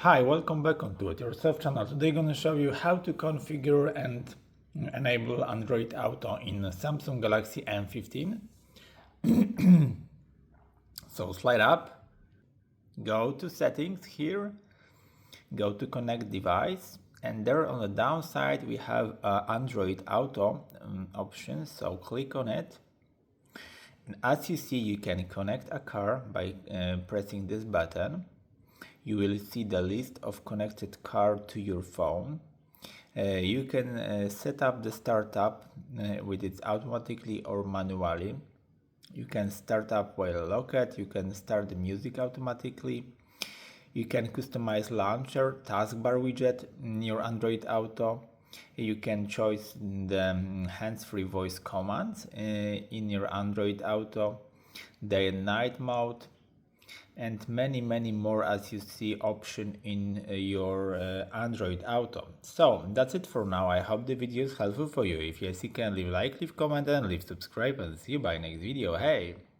Hi, welcome back on Do It Yourself channel. Today I'm going to show you how to configure and enable Android Auto in Samsung Galaxy M15. So slide up, go to settings here, go to connect device, and there on the downside we have Android Auto option, so click on it. And as you see, you can connect a car by pressing this button. You will see the list of connected car to your phone. You can set up the startup with it automatically or manually. You can start up while locked. You can start the music automatically. You can customize launcher, taskbar widget in your Android Auto. You can choose the hands-free voice commands in your Android Auto, day and night mode, and many more as you see option in your Android Auto. So that's it for now. I hope the video is helpful for you. If yes, you can leave a like, leave comment and leave subscribe, and see you by next video. Hey!